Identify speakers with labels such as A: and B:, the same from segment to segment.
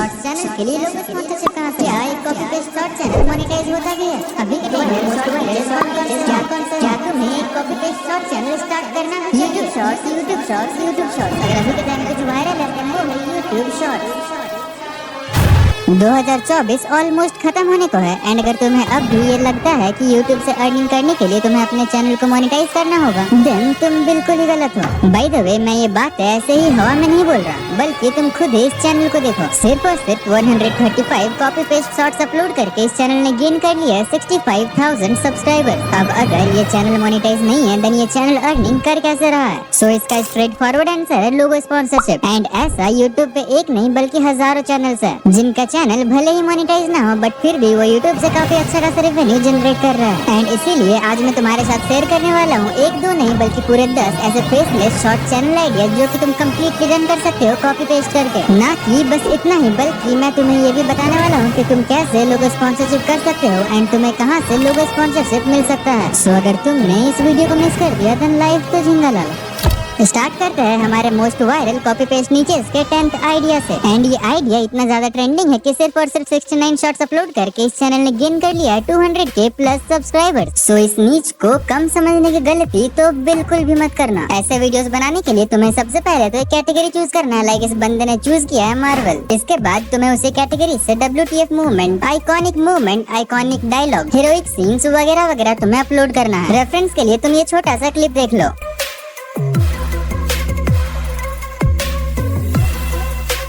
A: Shorts channel के लिए लोग स्पॉन्सरशिप कहां से आए? Copy paste short channel monetize होता भी है। अभी के टाइम में मोस्ट वायरल शॉर्ट क्या तुम्हें एक copy paste short channel start करना है? YouTube shorts. अगर अभी के टाइम में कुछ वायरल है तो वो है यूट्यूब शॉर्ट्स। 2024 ऑलमोस्ट खत्म होने को है एंड अगर तुम्हें अब भी ये लगता है कि YouTube से अर्निंग करने के लिए तुम्हें अपने चैनल को मोनेटाइज करना होगा, देन तुम बिल्कुल ही गलत हो। बाय द वे, मैं ये बात ऐसे ही हवा में नहीं बोल रहा, बल्कि तुम खुद ही इस चैनल को देखो। सिर्फ और सिर्फ 135 कॉपी पेस्ट शॉर्ट्स अपलोड करके इस चैनल ने गेन कर लिया 65,000 सब्सक्राइबर। अब अगर ये चैनल मोनेटाइज नहीं है, देन ये चैनल अर्निंग कर कैसे रहा है? सो इसका स्ट्रेट फॉरवर्ड आंसर है लोगो स्पॉन्सरशिप। एंड ऐसा यूट्यूब पे एक नहीं बल्कि हजारों चैनल्स है जिनका चैनल भले ही मोनेटाइज ना हो, बट फिर भी वो यूट्यूब से काफी अच्छा खासा रेवेन्यू जनरेट कर रहा है। एंड इसीलिए आज मैं तुम्हारे साथ शेयर करने वाला हूँ एक दो नहीं बल्कि पूरे 10 ऐसे फेसलेस शॉर्ट चैनल आइडिया जो कि तुम कंप्लीटली रन कर सकते हो कॉपी पेस्ट करके। ना कि बस इतना ही, बल्कि मैं तुम्हें ये भी बताने वाला हूँ कि तुम कैसे लोगो स्पॉन्सरशिप कर सकते हो एंड तुम्हें कहाँ से लोगो स्पॉन्सरशिप मिल सकता है। सो अगर तुमने इस वीडियो को मिस कर दिया तो लाइव तो झिंगा ला लो। स्टार्ट करते हैं हमारे मोस्ट वायरल कॉपी पेस्ट नीचे इसके 10th आइडिया से। एंड ये आइडिया इतना ज्यादा ट्रेंडिंग है कि सिर्फ और सिर्फ 69 शॉर्ट्स अपलोड करके इस चैनल ने गेन कर लिया है 200K प्लस सब्सक्राइबर्स। सो इस नीच को कम समझने की गलती तो बिल्कुल भी मत करना। ऐसे वीडियोस बनाने के लिए तुम्हें सबसे पहले तो एक कैटेगरी चूज करना है। लाइक इस बंदे ने चूज किया है मार्वल। इसके बाद तुम्हें उसी कैटेगरी से WTF movement, iconic dialogue, heroic scenes वगैरह वगैरह तुम्हें अपलोड करना है। रेफरेंस के लिए तुम ये छोटा सा क्लिप देख लो।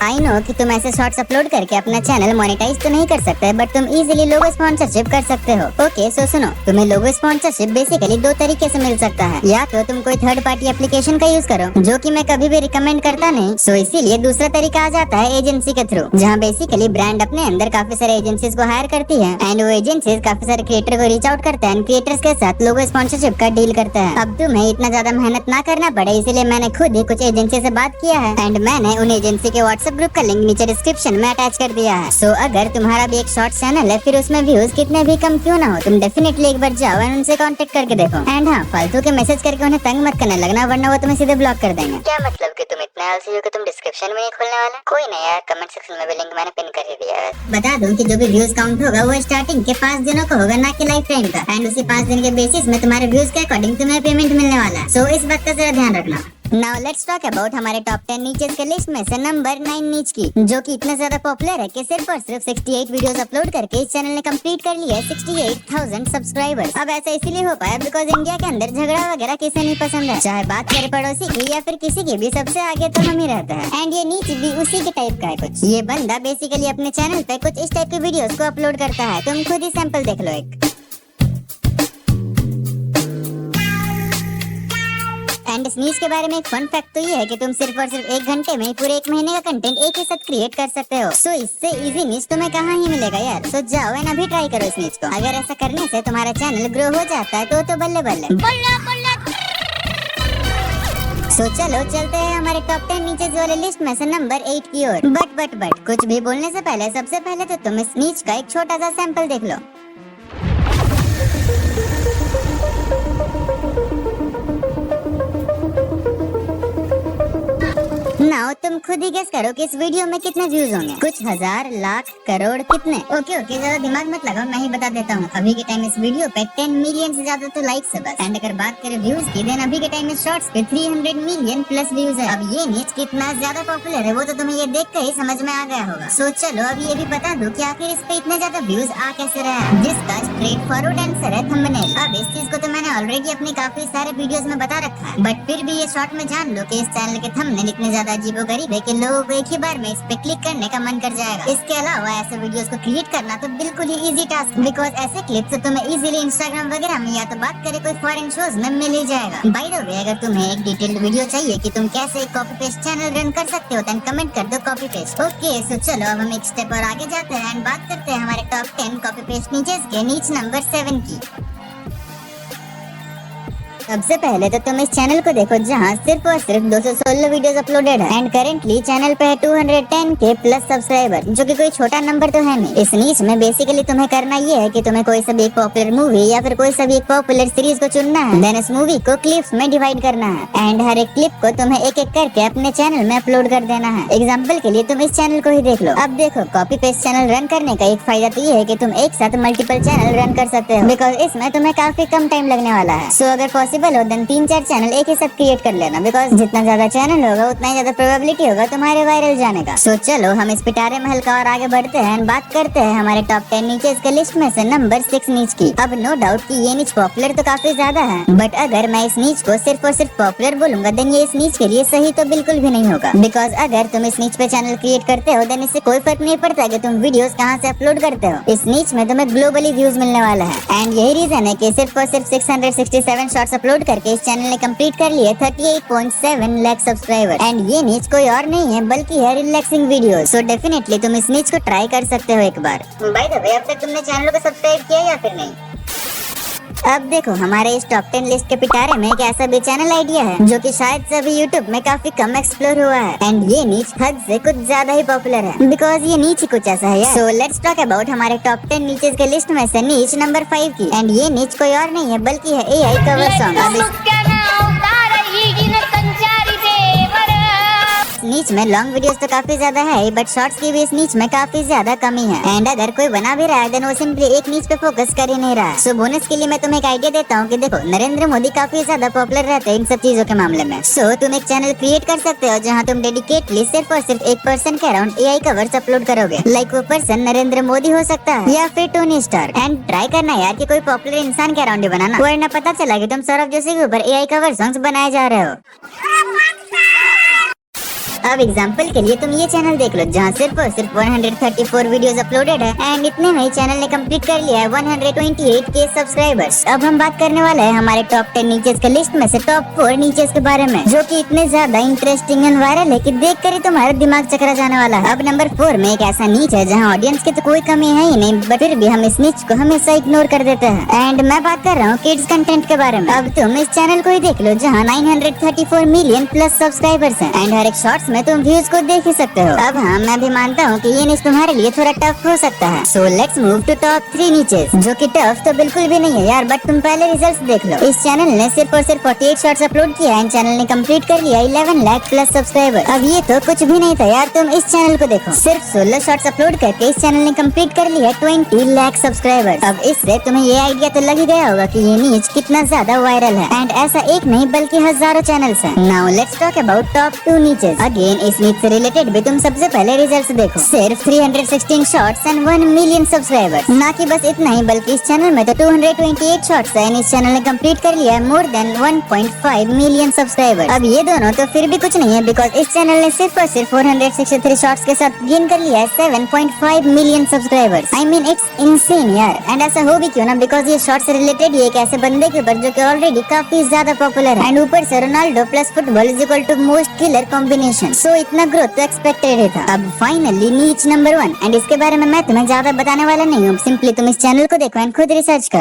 A: आई नो कि तुम ऐसे शॉर्ट्स अपलोड करके अपना चैनल मोनेटाइज तो नहीं कर सकते, बट तुम इजीली लोगो स्पॉन्सरशिप कर सकते हो। ओके, सो सुनो, तुम्हें लोगो स्पॉन्सरशिप बेसिकली दो तरीके से मिल सकता है। या तो तुम कोई थर्ड पार्टी एप्लीकेशन का यूज करो, जो कि मैं कभी भी रिकमेंड करता नहीं। सो इसीलिए दूसरा तरीका आ जाता है एजेंसी के थ्रू, जहाँ बेसिकली ब्रांड अपने अंदर काफी सारे एजेंसीज को हायर करती है एंड वो एजेंसीज काफी सारे क्रिएटर को रीच आउट करते हैं, क्रिएटर्स के साथ लोगो स्पॉन्सरशिप का डील करते हैं। अब तुम्हें इतना ज्यादा मेहनत ना करना पड़े, इसीलिए मैंने खुद ही कुछ एजेंसी से बात किया है एंड मैंने उन एजेंसी के व्हाट्सएप ग्रुप का लिंक नीचे डिस्क्रिप्शन में अटैच कर दिया है। सो अगर तुम्हारा भी एक शॉर्ट चैनल है, फिर उसमें व्यूज कितने भी कम क्यों ना हो, तुम डेफिनेटली एक बार जाओ एंड उनसे कांटेक्ट करके देखो। एंड हाँ, फालतू के मैसेज करके उन्हें तंग मत करने लगना, वरना वो तुम्हें सीधे ब्लॉक कर देंगे। क्या मतलब कि तुम इतने आलसी हो कि तुम डिस्क्रिप्शन में नहीं खोलने वाले? कोई नहीं यार, कमेंट सेक्शन में भी लिंक मैंने पिन कर ही दिया है। बता दूं कि जो भी व्यूज काउंट होगा वो स्टार्टिंग के 5 दिनों का होगा, ना कि लाइफ टाइम का। एंड उसी 5 दिन के बेसिस में तुम्हारे व्यूज के अकॉर्डिंग तुम्हें पेमेंट मिलने वाला है। सो इस बात का जरा ध्यान रखना। नाउ लेट्स टॉक अबाउट हमारे टॉप 10 नीचेस के लिस्ट में से नंबर 9 नीच की, जो कि इतना ज्यादा पॉपुलर है कि सिर्फ और सिर्फ 68 वीडियोस अपलोड करके इस चैनल ने कंप्लीट कर लिया है 68,000 सब्सक्राइबर्स। अब ऐसा इसीलिए हो पाया बिकॉज इंडिया के अंदर झगड़ा वगैरह किसे नहीं पसंद है, चाहे बात करे पड़ोसी की या फिर किसी की भी, सबसे आगे तो हम ही रहते हैं। एंड ये नीच भी उसी के टाइप का है कुछ। ये बंदा बेसिकली अपने चैनल पे कुछ इस टाइप की वीडियोस को अपलोड करता है, तुम खुद ही सैंपल देख लो एक। एंड स्नीच के बारे में एक फन फैक्ट तो ये है कि तुम सिर्फ और सिर्फ 1 घंटे में पूरे 1 महीने का कंटेंट एक ही साथ क्रिएट कर सकते हो। सो इससे इजी नीच तुम्हें कहाँ ही मिलेगा यार। सो जाओ एंड अभी ट्राई करो इस नीच को। अगर ऐसा करने से तुम्हारा चैनल ग्रो हो जाता है तो बल्ले बल्ले। सो चलो चलते हैं हमारे टॉप 10 नीचे वाले लिस्ट में से नंबर 8 की ओर। बट कुछ भी बोलने से पहले सबसे पहले तो तुम इस नीच का एक छोटा सा सैंपल देख लो। नाउ तुम खुद ही गेस करो कि इस वीडियो में कितने व्यूज होंगे। कुछ हजार, लाख, करोड़, कितने? ओके ज्यादा दिमाग मत लगाओ, मैं ही बता देता हूँ। अभी के टाइम इस वीडियो पे 10 मिलियन से ज्यादा तो लाइक्स है बस। एंड अगर बात करें व्यूज की, देन अभी के टाइम में शॉर्ट्स पे 300 मिलियन प्लस व्यूज है। अब ये नीच कितना ज्यादा पॉपुलर है वो तो तुम्हें ये देख कर ही समझ में आ गया होगा। सो चलो अब ये भी बता दो कि आखिर इस पे इतने ज्यादा व्यूज आ कैसे रहा है, जिसका स्ट्रेट फॉरवर्ड आंसर है थंबनेल। अब इस चीज को तो मैंने ऑलरेडी अपने काफी सारे वीडियोस में बता रखा है, बट फिर भी ये शॉर्ट में जान लो कि इस चैनल के थंबनेल इतने ज्यादा अजीबोगरीब है कि लोगों को एक ही बार में इस पे क्लिक करने का मन कर जाएगा। इसके अलावा ऐसे वीडियोस को क्रिएट करना तो बिल्कुल ही इजी टास्क, बिकॉज ऐसे क्लिप्स तुम्हें इजीली इंस्टाग्राम वगैरह में या तो बात करे कोई फॉरेन शोज में मिल ही जाएगा। बाय द वे, अगर तुम्हें एक डिटेल्ड वीडियो चाहिए कि तुम कैसे एक कॉपी पेस्ट चैनल रन कर सकते हो, तो कमेंट कर दो कॉपी पेस्ट। ओके, सो चलो अब हम एक स्टेप और आगे जाते हैं एंड बात करते हैं हमारे टॉप 10 कॉपी पेस्ट नीचेस के नीच नंबर 7 की। सबसे पहले तो तुम इस चैनल को देखो जहाँ सिर्फ और सिर्फ 216 वीडियोस अपलोडेड है एंड करेंटली चैनल पे है 210K प्लस सब्सक्राइबर, जो कि कोई छोटा नंबर तो है नहीं। इस नीच में बेसिकली तुम्हें करना ये है कि तुम्हें कोई सा भी एक पॉपुलर मूवी या फिर कोई सा भी एक पॉपुलर सीरीज को चुनना है, देन इस मूवी को क्लिप्स में डिवाइड करना है एंड हर एक क्लिप को तुम्हें एक एक करके अपने चैनल में अपलोड कर देना है। एग्जाम्पल के लिए तुम इस चैनल को ही देख लो। अब देखो, कॉपी पेस्ट चैनल रन करने का एक फायदा तो ये है कि तुम एक साथ मल्टीपल चैनल रन कर सकते हो, बिकॉज इसमें तुम्हें काफी कम टाइम लगने वाला है। सो अगर पॉसिबल हो देन 3-4 चैनल एक ही साथ क्रिएट कर लेना, बिकॉज जितना ज्यादा चैनल होगा उतना ही ज्यादा प्रोबेबिलिटी होगा तुम्हारे वायरल जाने का। सो चलो हम इस पिटारे महल का और आगे बढ़ते हैं एंड बात करते हैं हमारे टॉप 10 नीचेस के लिस्ट में से नंबर 6 नीच की। अब नो डाउट कि ये नीच पॉपुलर तो काफी ज्यादा है, बट अगर मैं इस नीच को सिर्फ और सिर्फ पॉपुलर बोलूंगा देन ये इस नीच के लिए सही तो बिल्कुल भी नहीं होगा, बिकॉज अगर तुम इस नीच पे चैनल क्रिएट करते हो देन इससे कोई फर्क नहीं पड़ता कि तुम वीडियोस कहाँ से अपलोड करते हो। इस नीच में तुम्हें ग्लोबली व्यूज मिलने वाला है एंड यही रीजन है कि सिर्फ और सिर्फ 667 शॉर्ट्स अपलोड करके इस चैनल ने कंप्लीट कर लिए 38.7 लाख सब्सक्राइबर एंड ये नीच कोई और नहीं है बल्कि है रिलैक्सिंग वीडियो। सो डेफिनेटली तुम इस नीच को ट्राई कर सकते हो एक बार। बाय द वे, अब तक तुमने चैनल को सब्सक्राइब किया या फिर नहीं? अब देखो, हमारे इस टॉप 10 लिस्ट के पिटारे में एक ऐसा भी चैनल आइडिया है जो कि शायद से अभी यूट्यूब में काफी कम एक्सप्लोर हुआ है एंड ये नीच हद से कुछ ज्यादा ही पॉपुलर है, बिकॉज ये नीच ही कुछ ऐसा है। सो लेट्स टॉक अबाउट हमारे टॉप 10 नीचेस के लिस्ट में से नीच नंबर 5 की एंड ये नीच कोई और नहीं है बल्कि है AI कवर सॉन्ग। नीच में लॉन्ग वीडियोस तो काफी ज्यादा है बट शॉर्ट्स की भी इस नीच में काफी ज्यादा कमी है एंड अगर कोई बना भी रहा है देन वो सिंपली एक नीच पे फोकस कर ही नहीं रहा है। सो बोनस के लिए मैं तुम्हें एक आइडिया देता हूँ कि देखो, नरेंद्र मोदी काफी ज्यादा पॉपुलर रहते हैं इन सब चीजों के मामले में। सो तुम एक चैनल क्रिएट कर सकते हो जहाँ तुम डेडिकेटली सिर्फ और सिर्फ एक पर्सन के अराउंड AI कवर्स अपलोड करोगे, लाइक वो पर्सन नरेंद्र मोदी हो सकता है या फिर टोनी स्टार। एंड ट्राई करना यार कि कोई पॉपुलर इंसान के अराउंड ही बनाना, वरना पता चला कि तुम सौरभ जोशी के ऊपर AI कवर सॉन्ग्स बनाए जा रहे हो। अब एग्जांपल के लिए तुम ये चैनल देख लो जहाँ सिर्फ और सिर्फ 134 वीडियोस अपलोडेड है एंड इतने में ही चैनल ने कंप्लीट कर लिया है 128K सब्सक्राइबर्स। अब हम बात करने वाले हैं हमारे टॉप 10 नीचेस के लिस्ट में से टॉप 4 नीचेस के बारे में, जो कि इतने ज्यादा इंटरेस्टिंग एंड वायरल है कि देख कर ही तुम्हारा दिमाग चकरा जाने वाला है। अब नंबर 4 में एक ऐसा नीच है जहाँ ऑडियंस की तो कोई कमी है ही नहीं, बट फिर भी हम इस नीच को हमेशा इग्नोर कर देते हैं एंड मैं बात कर रहा हूँ किड्स कंटेंट के बारे में। अब तुम इस चैनल को ही देख लो जहाँ 934 मिलियन प्लस सब्सक्राइबर्स हैं एंड हर एक शॉर्ट्स में तुम व्यूज को देख ही सकते हो। अब हाँ, मैं भी मानता हूँ कि ये नीच तुम्हारे लिए थोड़ा टफ हो सकता है। So let's move to top 3 niches, जो कि टफ तो बिल्कुल भी नहीं है यार, बट तुम पहले रिजल्ट्स देख लो। इस चैनल ने सिर्फ और सिर्फ 48 शॉर्ट्स अपलोड किया एंड चैनल ने कंप्लीट कर लिया 11 लाख प्लस सब्सक्राइबर। अब ये तो कुछ भी नहीं था यार, तुम इस चैनल को देखो, सिर्फ 16 शॉर्ट्स अपलोड करके इस चैनल ने कंप्लीट कर लिया 20 लाख सब्सक्राइबर। अब इससे तुम्हें ये आइडिया तो लग ही गया होगा कि ये नीच कितना ज्यादा वायरल है एंड ऐसा एक नहीं बल्कि हजारों चैनल्स हैं। Now let's talk about top 2 niches. Again इस नीच से रिलेटेड भी तुम सबसे पहले रिजल्ट्स देखो, सिर्फ 316 शॉर्ट्स एंड 1 मिलियन सब्सक्राइबर्स। ना कि बस इतना ही बल्कि इस चैनल में तो 228 शॉर्ट्स है एंड इस चैनल ने कंप्लीट कर लिया है मोर देन 1.5 मिलियन सब्सक्राइबर। अब ये दोनों तो फिर भी कुछ नहीं है, बिकॉज इस चैनल ने सिर्फ और सिर्फ 463 शॉर्ट्स के साथ गेन कर लिया है 7.5 million subscribers. I mean it's insane यार। एंड ऐसा हो भी क्यों ना, बिकॉज ये शॉर्ट्स से रिलेटेड ये एक ऐसे बंदे के ऊपर जो कि ऑलरेडी काफी ज्यादा पॉपुलर है एंड ऊपर से Ronaldo plus football is equal to most killer combination. So इतना ग्रोथ तो एक्सपेक्टेड ही था। अब फाइनली नीच नंबर 1 एंड इसके बारे में मैं तुम्हें ज्यादा बताने वाला नहीं हूँ, सिंपली तुम इस चैनल को देखो एंड खुद रिसर्च करो।